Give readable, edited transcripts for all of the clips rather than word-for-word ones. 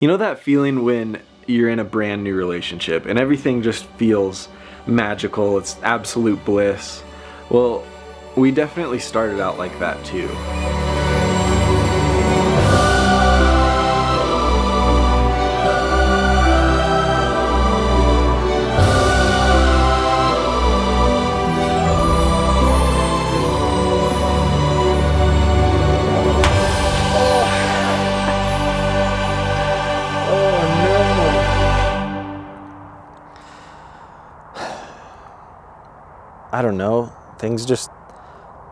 You know that feeling when you're in a brand new relationship and everything just feels magical, it's absolute bliss? Well, we definitely started out like that too. I don't know, things just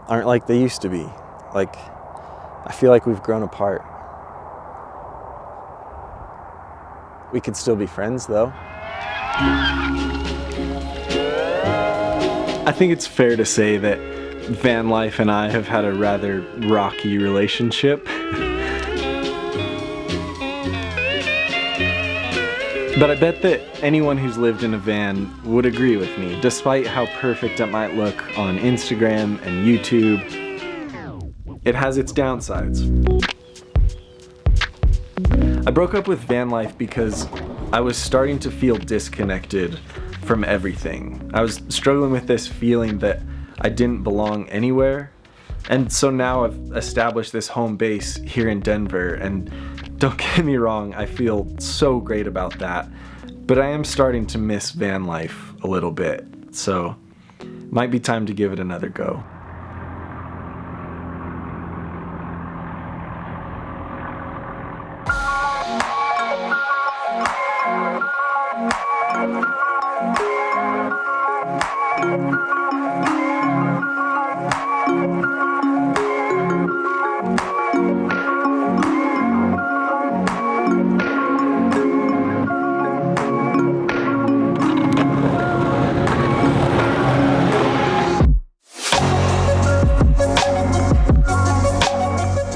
aren't like they used to be. Like, I feel like we've grown apart. We could still be friends though. I think it's fair to say that van life and I have had a rather rocky relationship. But I bet that anyone who's lived in a van would agree with me, despite how perfect it might look on Instagram and YouTube. It has its downsides. I broke up with van life because I was starting to feel disconnected from everything. I was struggling with this feeling that I didn't belong anywhere. And so now I've established this home base here in Denver, and don't get me wrong, I feel so great about that, but I am starting to miss van life a little bit, so might be time to give it another go.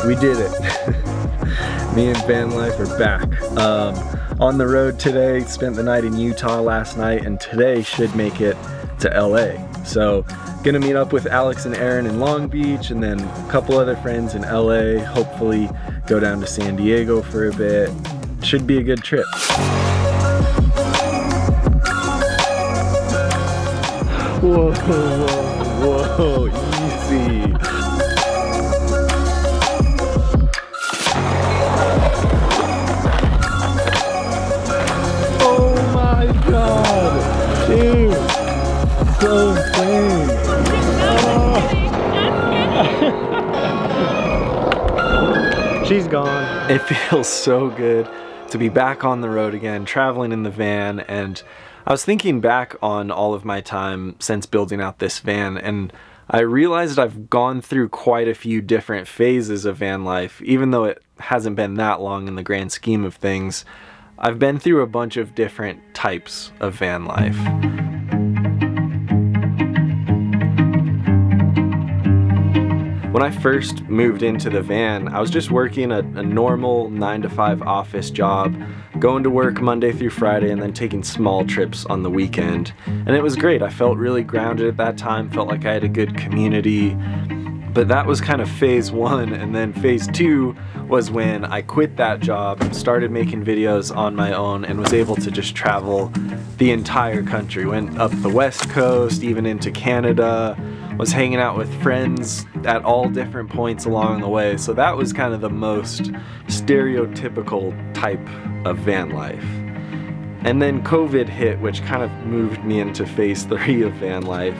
We did it. Me and van life are back. On the road today, spent the night in Utah last night, and today should make it to LA. So gonna meet up with Alex and Aaron in Long Beach, and then a couple other friends in LA, hopefully go down to San Diego for a bit. Should be a good trip. Whoa, whoa, whoa, easy. Dude, so insane. Oh. She's gone. It feels so good to be back on the road again, traveling in the van, and I was thinking back on all of my time since building out this van, and I realized I've gone through quite a few different phases of van life, even though it hasn't been that long in the grand scheme of things. I've been through a bunch of different types of van life. When I first moved into the van, I was just working a normal 9-to-5 office job, going to work Monday through Friday and then taking small trips on the weekend. And it was great. I felt really grounded at that time, felt like I had a good community. But that was kind of phase one, and then phase two was when I quit that job, started making videos on my own, and was able to just travel the entire country. Went up the West Coast, even into Canada, was hanging out with friends at all different points along the way. So that was kind of the most stereotypical type of van life. And then COVID hit, which kind of moved me into phase three of van life.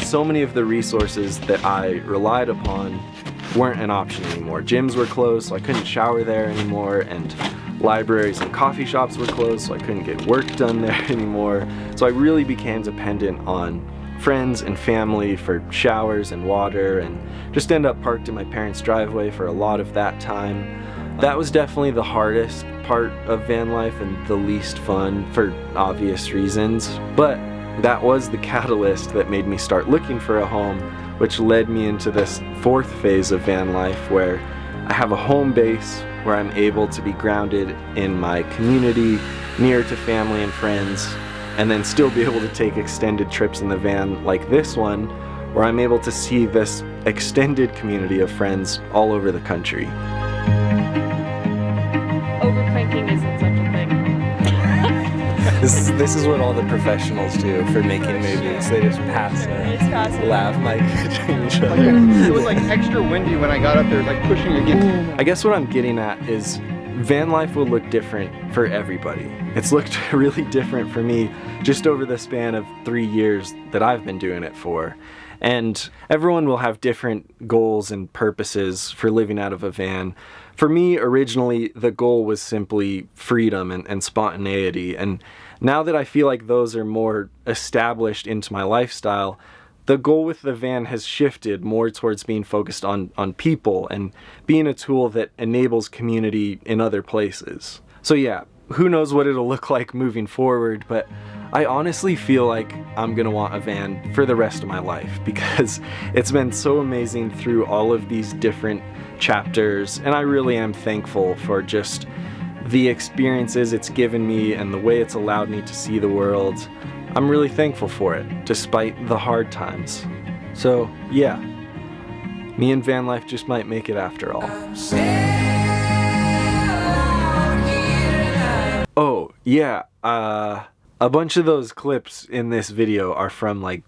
So many of the resources that I relied upon weren't an option anymore. Gyms were closed, so I couldn't shower there anymore, and libraries and coffee shops were closed, so I couldn't get work done there anymore. So I really became dependent on friends and family for showers and water, and just end up parked in my parents' driveway for a lot of that time. That was definitely the hardest part of van life and the least fun for obvious reasons, but that was the catalyst that made me start looking for a home, which led me into this fourth phase of van life where I have a home base where I'm able to be grounded in my community, near to family and friends, and then still be able to take extended trips in the van like this one, where I'm able to see this extended community of friends all over the country. Overpranking isn't such a thing. This is what all the professionals do for making movies. They just pass a laugh mic between each other. It was like extra windy when I got up there, like pushing against. I guess what I'm getting at is van life will look different for everybody. It's looked really different for me just over the span of 3 years that I've been doing it for. And everyone will have different goals and purposes for living out of a van. For me, originally, the goal was simply freedom and spontaneity. And now that I feel like those are more established into my lifestyle, the goal with the van has shifted more towards being focused on people and being a tool that enables community in other places. So yeah, who knows what it'll look like moving forward, but I honestly feel like I'm gonna want a van for the rest of my life because it's been so amazing through all of these different chapters, and I really am thankful for just the experiences it's given me and the way it's allowed me to see the world. I'm really thankful for it, despite the hard times. So yeah, me and van life just might make it after all. Oh, yeah, a bunch of those clips in this video are from like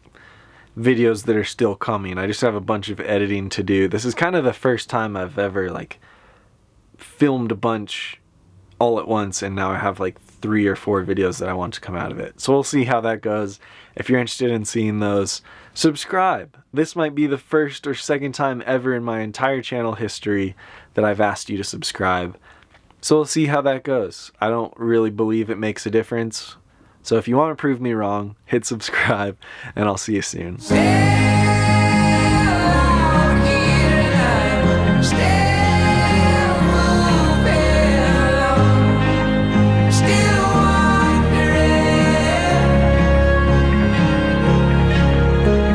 videos that are still coming. I just have a bunch of editing to do. This is kind of the first time I've ever like filmed a bunch all at once, and now I have like 3 or 4 videos that I want to come out of it. So we'll see how that goes. If you're interested in seeing those, subscribe. This might be the first or second time ever in my entire channel history that I've asked you to subscribe. So we'll see how that goes. I don't really believe it makes a difference. So if you want to prove me wrong, hit subscribe, and I'll see you soon.